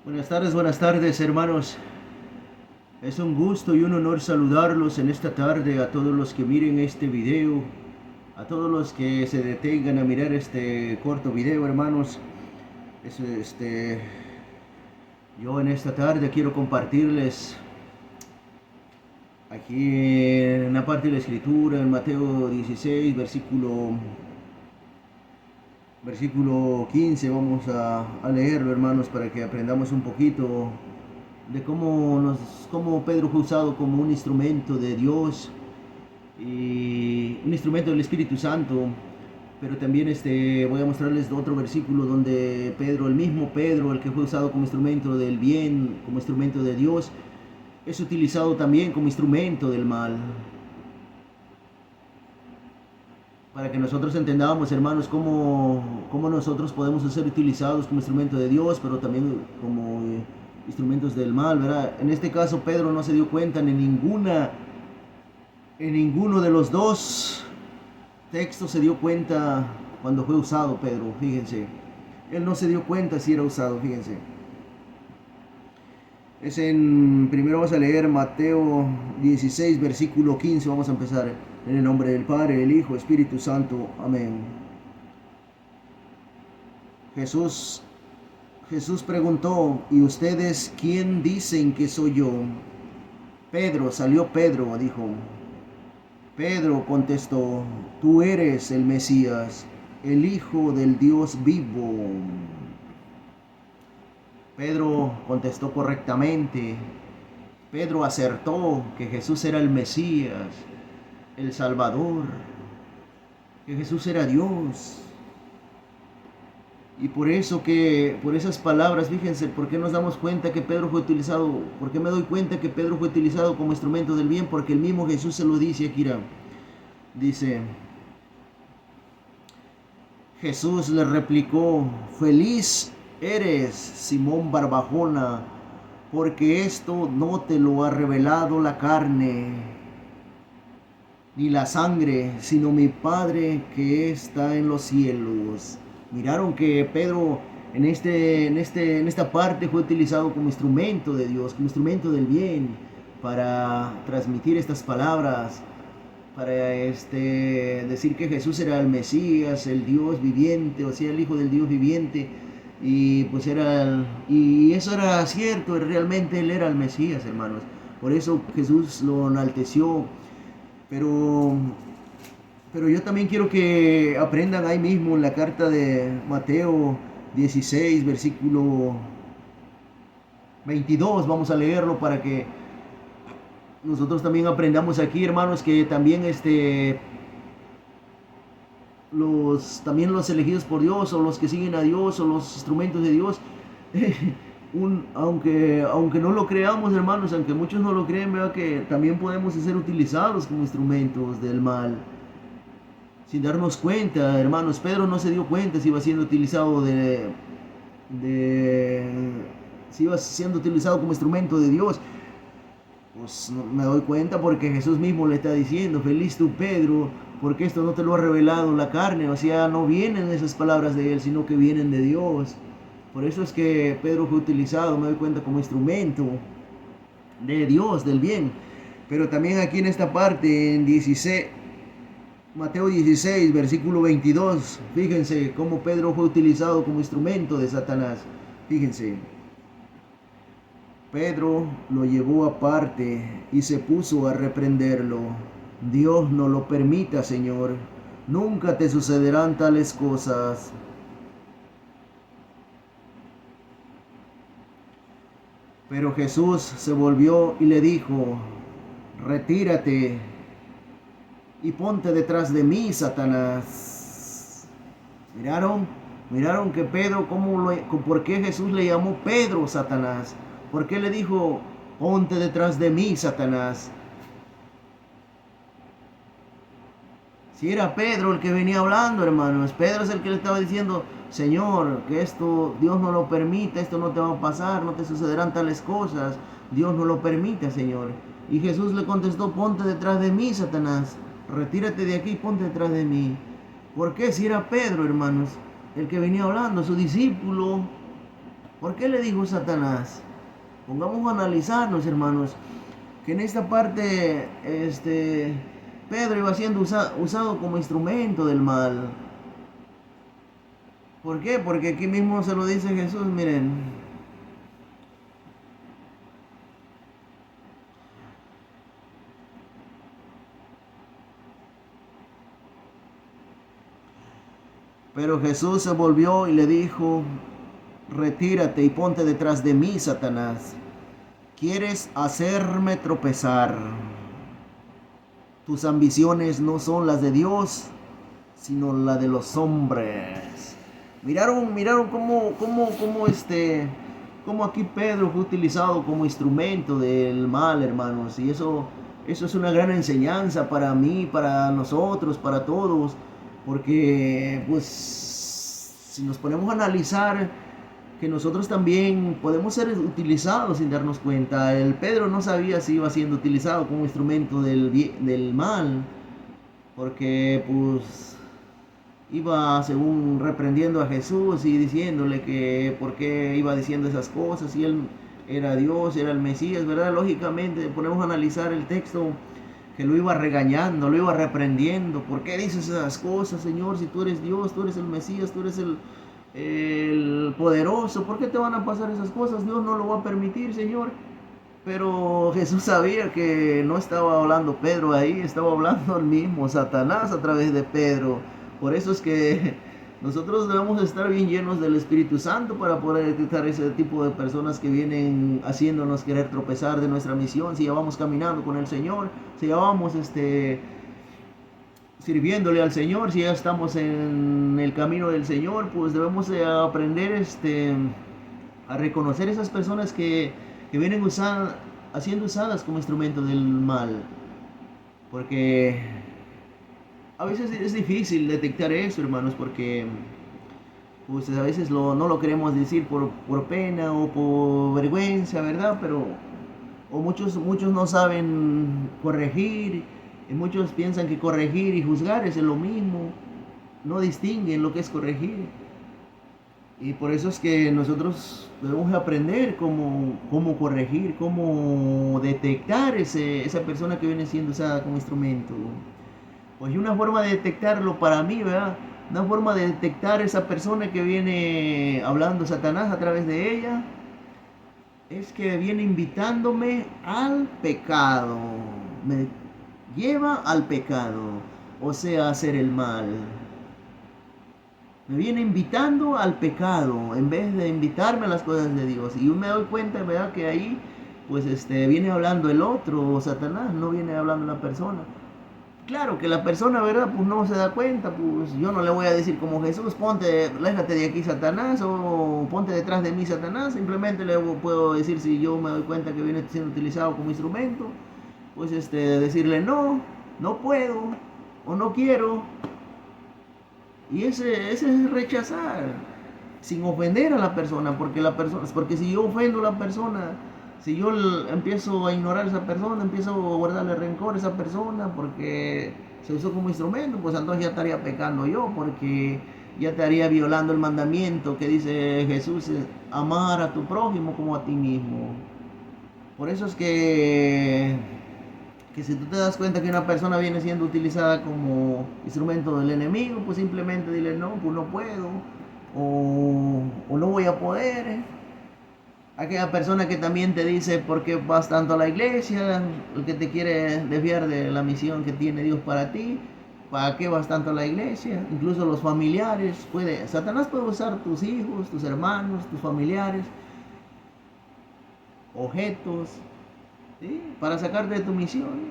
Buenas tardes, hermanos. Es un gusto y un honor saludarlos en esta tarde a todos los que miren este video, a todos los que se detengan a mirar este corto video, hermanos. Es, este, yo en esta tarde quiero compartirles aquí en la parte de la escritura, en Mateo 16, versículo 15, vamos a leerlo, hermanos, para que aprendamos un poquito de cómo Pedro fue usado como un instrumento de Dios y un instrumento del Espíritu Santo. Pero también voy a mostrarles otro versículo donde Pedro, el mismo Pedro, el que fue usado como instrumento del bien, como instrumento de Dios, es utilizado también como instrumento del mal. Para que nosotros entendamos, hermanos, cómo nosotros podemos ser utilizados como instrumento de Dios, pero también como instrumentos del mal, ¿verdad? En este caso, Pedro no se dio cuenta en ninguno de los dos textos se dio cuenta cuando fue usado Pedro, fíjense. Él no se dio cuenta si era usado, fíjense. Primero vamos a leer Mateo 16, versículo 15, vamos a empezar. En el nombre del Padre, del Hijo, Espíritu Santo. Amén. Jesús preguntó, ¿y ustedes quién dicen que soy yo? Salió Pedro, dijo. Pedro contestó, tú eres el Mesías, el Hijo del Dios vivo. Pedro contestó correctamente. Pedro acertó que Jesús era el Mesías, el Salvador, que Jesús era Dios. Y por esas palabras, fíjense, ¿por qué nos damos cuenta que Pedro fue utilizado? ¿Por qué me doy cuenta que Pedro fue utilizado como instrumento del bien? Porque el mismo Jesús se lo dice aquí. Dice, Jesús le replicó, feliz eres, Simón Barbajona, porque esto no te lo ha revelado la carne ni la sangre, sino mi Padre que está en los cielos. Miraron que Pedro en esta parte fue utilizado como instrumento de Dios, como instrumento del bien, para transmitir estas palabras, para decir que Jesús era el Mesías, el Dios viviente, o sea, el Hijo del Dios viviente. Y pues y eso era cierto, realmente él era el Mesías, hermanos. Por eso Jesús lo enalteció. Pero yo también quiero que aprendan ahí mismo en la carta de Mateo 16, versículo 22. Vamos a leerlo para que nosotros también aprendamos aquí, hermanos, que también también los elegidos por Dios, o los que siguen a Dios, o los instrumentos de Dios, aunque no lo creamos, hermanos, aunque muchos no lo creen, vea que también podemos ser utilizados como instrumentos del mal, sin darnos cuenta, hermanos. Pedro no se dio cuenta si iba siendo utilizado si iba siendo utilizado como instrumento de Dios. Pues no, me doy cuenta porque Jesús mismo le está diciendo, feliz tú, Pedro, porque esto no te lo ha revelado la carne. O sea, no vienen esas palabras de él, sino que vienen de Dios. Por eso es que Pedro fue utilizado, me doy cuenta, como instrumento de Dios, del bien. Pero también aquí en esta parte, Mateo 16, versículo 22, fíjense cómo Pedro fue utilizado como instrumento de Satanás. Fíjense. Pedro lo llevó aparte y se puso a reprenderlo. Dios no lo permita, Señor. Nunca te sucederán tales cosas. Pero Jesús se volvió y le dijo, retírate y ponte detrás de mí, Satanás. Miraron que Pedro, ¿por qué Jesús le llamó Pedro Satanás? ¿Por qué le dijo, ponte detrás de mí, Satanás? Si era Pedro el que venía hablando, hermanos. Pedro es el que le estaba diciendo, Señor, que esto Dios no lo permite, esto no te va a pasar, no te sucederán tales cosas. Dios no lo permite, Señor. Y Jesús le contestó, ponte detrás de mí, Satanás. Retírate de aquí y ponte detrás de mí. ¿Por qué? Si era Pedro, hermanos, el que venía hablando, su discípulo, ¿Por qué le dijo Satanás? Pongamos a analizarnos, hermanos, que en esta parte Pedro iba siendo usado como instrumento del mal. ¿Por qué? Porque aquí mismo se lo dice Jesús, miren. Pero Jesús se volvió y le dijo, retírate y ponte detrás de mí, Satanás. Quieres hacerme tropezar. Tus ambiciones no son las de Dios, sino las de los hombres. Miraron cómo aquí Pedro fue utilizado como instrumento del mal, hermanos. Y eso es una gran enseñanza para mí, para nosotros, para todos. Porque, pues, si nos ponemos a analizar que nosotros también podemos ser utilizados sin darnos cuenta. El Pedro no sabía si iba siendo utilizado como instrumento del mal, porque pues iba según reprendiendo a Jesús y diciéndole que por qué iba diciendo esas cosas, si él era Dios, era el Mesías, ¿verdad? Lógicamente ponemos a analizar el texto que lo iba regañando, lo iba reprendiendo. ¿Por qué dices esas cosas, Señor? Si tú eres Dios, tú eres el Mesías, tú eres el poderoso, ¿por qué te van a pasar esas cosas? Dios no lo va a permitir, Señor. Pero Jesús sabía que no estaba hablando Pedro ahí, estaba hablando el mismo Satanás a través de Pedro. Por eso es que nosotros debemos estar bien llenos del Espíritu Santo para poder detectar ese tipo de personas que vienen haciéndonos querer tropezar de nuestra misión. Si ya vamos caminando con el Señor, si ya vamos sirviéndole al Señor, si ya estamos en el camino del Señor, pues debemos de aprender a reconocer esas personas que vienen siendo usadas como instrumento del mal. Porque a veces es difícil detectar eso, hermanos, porque pues a veces no lo queremos decir por pena o por vergüenza, ¿verdad? Pero o muchos no saben corregir, y muchos piensan que corregir y juzgar es lo mismo, no distinguen lo que es corregir. Y por eso es que nosotros debemos aprender cómo corregir, cómo detectar esa persona que viene siendo usada como instrumento. Pues una forma de detectarlo para mí, ¿verdad? Una forma de detectar esa persona que viene hablando Satanás a través de ella es que viene invitándome al pecado. Me lleva al pecado, o sea, a hacer el mal. Me viene invitando al pecado en vez de invitarme a las cosas de Dios. Y yo me doy cuenta, ¿verdad? Que ahí, pues, viene hablando el otro, Satanás, no viene hablando la persona. Claro que la persona, ¿verdad? Pues no se da cuenta, pues yo no le voy a decir como Jesús, ponte, léjate de aquí, Satanás, o ponte detrás de mí, Satanás. Simplemente le puedo decir, si yo me doy cuenta que viene siendo utilizado como instrumento, pues decirle no puedo, o no quiero. Y ese es rechazar, sin ofender a la persona, porque si yo ofendo a la persona, si yo empiezo a ignorar a esa persona, empiezo a guardarle rencor a esa persona porque se usó como instrumento, pues entonces ya estaría pecando yo, porque ya estaría violando el mandamiento que dice Jesús, amar a tu prójimo como a ti mismo. Por eso es que si tú te das cuenta que una persona viene siendo utilizada como instrumento del enemigo, pues simplemente dile no, pues no puedo, o no voy a poder. Aquella persona que también te dice por qué vas tanto a la iglesia, el que te quiere desviar de la misión que tiene Dios para ti, ¿para qué vas tanto a la iglesia? Incluso los familiares, Satanás puede usar tus hijos, tus hermanos, tus familiares, objetos, ¿sí? Para sacarte de tu misión.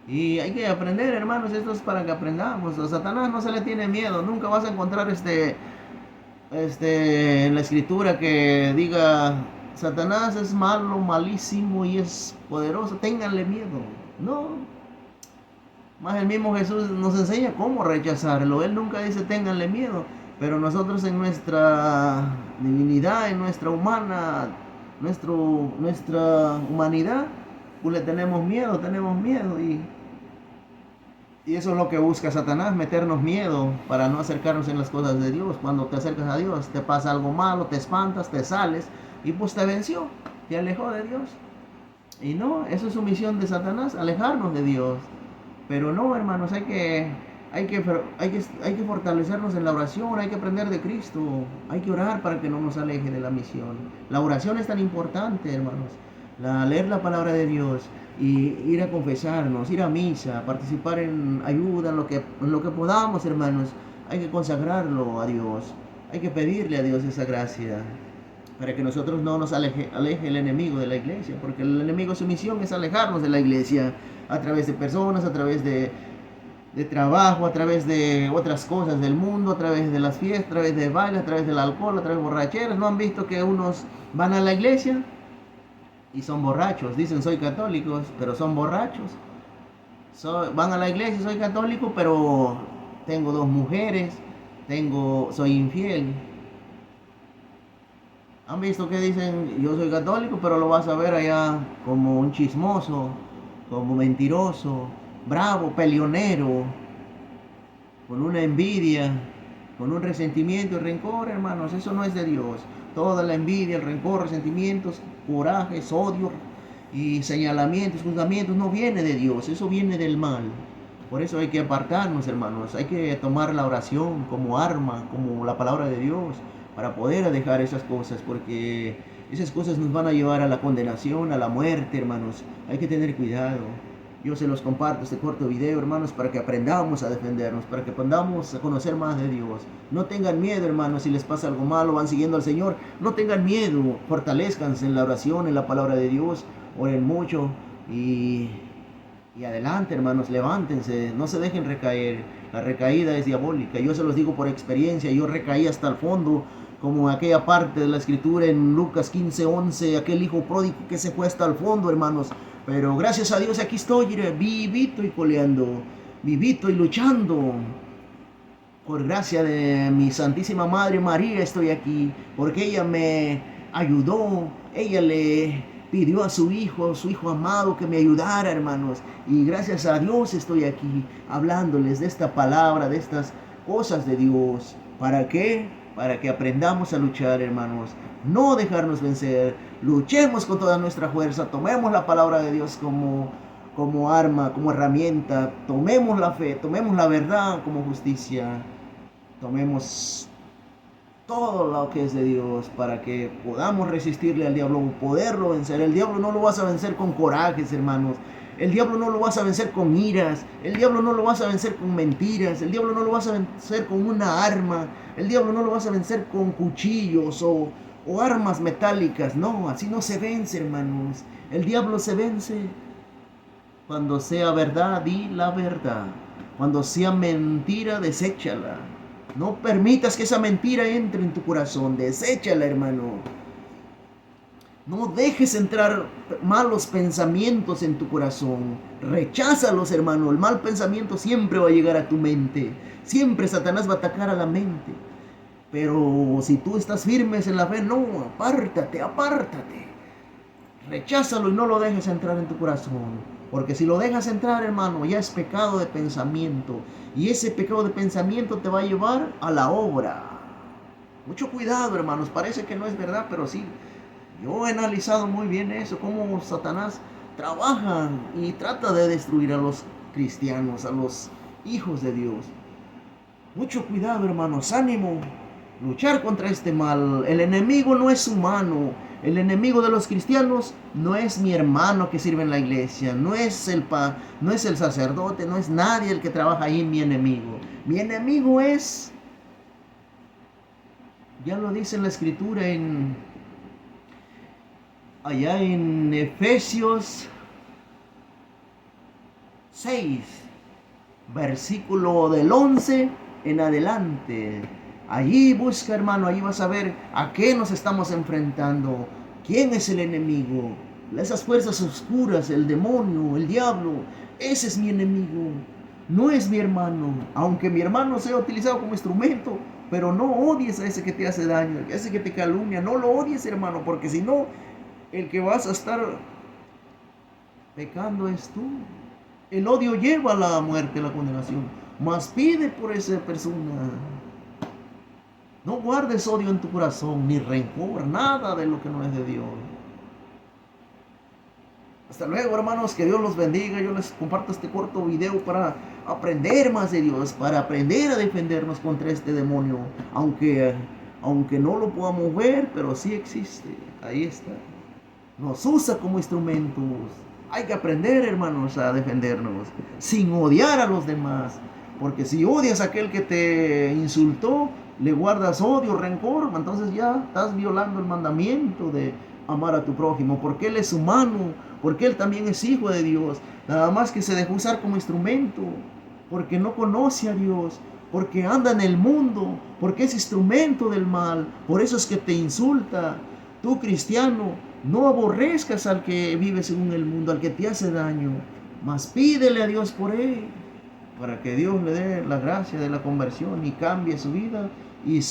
Y hay que aprender, hermanos, esto es para que aprendamos. A Satanás no se le tiene miedo, nunca vas a encontrar en la escritura que diga Satanás es malo, malísimo y es poderoso, ténganle miedo. No, más el mismo Jesús nos enseña cómo rechazarlo. Él nunca dice ténganle miedo, pero nosotros en nuestra divinidad, en nuestra humanidad, pues le tenemos miedo Y eso es lo que busca Satanás, meternos miedo para no acercarnos en las cosas de Dios. Cuando te acercas a Dios, te pasa algo malo, te espantas, te sales y pues te venció, te alejó de Dios. Y no, eso es su misión de Satanás, alejarnos de Dios. Pero no, hermanos, hay que fortalecernos en la oración, hay que aprender de Cristo, hay que orar para que no nos aleje de la misión. La oración es tan importante, hermanos. Leer la palabra de Dios y ir a confesarnos, ir a misa, participar en ayuda, en lo que podamos, hermanos. Hay que consagrarlo a Dios, hay que pedirle a Dios esa gracia para que nosotros no nos aleje el enemigo de la iglesia, porque el enemigo, su misión es alejarnos de la iglesia a través de personas, a través de trabajo, a través de otras cosas del mundo, a través de las fiestas, a través de baile, a través del alcohol, a través de borracheras. ¿No han visto que unos van a la iglesia y son borrachos? Dicen soy católicos, pero son borrachos. Van a la iglesia, soy católico, pero tengo 2 mujeres, soy infiel. ¿Han visto que dicen yo soy católico, pero lo vas a ver allá como un chismoso, como mentiroso, bravo, peleonero, con una envidia, con un resentimiento y rencor, hermanos? Eso no es de Dios. Toda la envidia, el rencor, resentimientos, corajes, odio y señalamientos, juzgamientos no viene de Dios, eso viene del mal. Por eso hay que apartarnos, hermanos. Hay que tomar la oración como arma, como la palabra de Dios, para poder dejar esas cosas, porque esas cosas nos van a llevar a la condenación, a la muerte, hermanos. Hay que tener cuidado. Yo se los comparto este corto video, hermanos, para que aprendamos a defendernos, para que aprendamos a conocer más de Dios. No tengan miedo, hermanos, si les pasa algo malo, van siguiendo al Señor. No tengan miedo, fortalezcanse en la oración, en la palabra de Dios, oren mucho y adelante, hermanos, levántense, no se dejen recaer. La recaída es diabólica. Yo se los digo por experiencia, yo recaí hasta el fondo, como aquella parte de la escritura en Lucas 15:11, aquel hijo pródigo que se fue hasta el fondo, hermanos. Pero gracias a Dios aquí estoy, vivito y coleando, vivito y luchando. Por gracia de mi Santísima Madre María estoy aquí, porque ella me ayudó, ella le pidió a su hijo amado, que me ayudara, hermanos. Y gracias a Dios estoy aquí hablándoles de esta palabra, de estas cosas de Dios. ¿Para qué? Para que aprendamos a luchar, hermanos. No dejarnos vencer. Luchemos con toda nuestra fuerza. Tomemos la palabra de Dios como arma, como herramienta. Tomemos la fe, tomemos la verdad como justicia. Tomemos todo lo que es de Dios para que podamos resistirle al diablo, poderlo vencer. El diablo no lo vas a vencer con corajes, hermanos. El diablo no lo vas a vencer con iras. El diablo no lo vas a vencer con mentiras. El diablo no lo vas a vencer con una arma. El diablo no lo vas a vencer con cuchillos o armas metálicas. No, así no se vence, hermanos. El diablo se vence cuando sea verdad, di la verdad. Cuando sea mentira, deséchala. No permitas que esa mentira entre en tu corazón. Deséchala, hermano. No dejes entrar malos pensamientos en tu corazón. Recházalos, hermano. El mal pensamiento siempre va a llegar a tu mente. Siempre Satanás va a atacar a la mente. Pero si tú estás firmes en la fe, no, apártate, apártate. Recházalo y no lo dejes entrar en tu corazón. Porque si lo dejas entrar, hermano, ya es pecado de pensamiento. Y ese pecado de pensamiento te va a llevar a la obra. Mucho cuidado, hermanos. Parece que no es verdad, pero sí. Yo he analizado muy bien eso, cómo Satanás trabaja y trata de destruir a los cristianos, a los hijos de Dios. Mucho cuidado, hermanos. Ánimo. Luchar contra este mal. El enemigo no es humano. El enemigo de los cristianos no es mi hermano que sirve en la iglesia, no es el sacerdote, no es nadie el que trabaja ahí mi enemigo. Mi enemigo es, ya lo dice la escritura allá en Efesios 6, versículo del 11 en adelante. Allí busca, hermano, allí vas a ver a qué nos estamos enfrentando. ¿Quién es el enemigo? Esas fuerzas oscuras, el demonio, el diablo. Ese es mi enemigo. No es mi hermano. Aunque mi hermano sea utilizado como instrumento, pero no odies a ese que te hace daño, a ese que te calumnia. No lo odies, hermano, porque si no, el que vas a estar pecando es tú. El odio lleva a la muerte, a la condenación. Mas pide por esa persona. No guardes odio en tu corazón, ni rencor, nada de lo que no es de Dios. Hasta luego, hermanos, que Dios los bendiga. Yo les comparto este corto video para aprender más de Dios, para aprender a defendernos contra este demonio. Aunque no lo podamos ver, pero sí existe. Ahí está. Nos usa como instrumentos. Hay que aprender, hermanos, a defendernos sin odiar a los demás. Porque si odias a aquel que te insultó, le guardas odio, rencor, entonces ya estás violando el mandamiento de amar a tu prójimo, porque él es humano, porque él también es hijo de Dios, nada más que se dejó usar como instrumento, porque no conoce a Dios, porque anda en el mundo, porque es instrumento del mal, por eso es que te insulta. Tú, cristiano, no aborrezcas al que vive según el mundo, al que te hace daño, mas pídele a Dios por él, para que Dios le dé la gracia de la conversión y cambie su vida y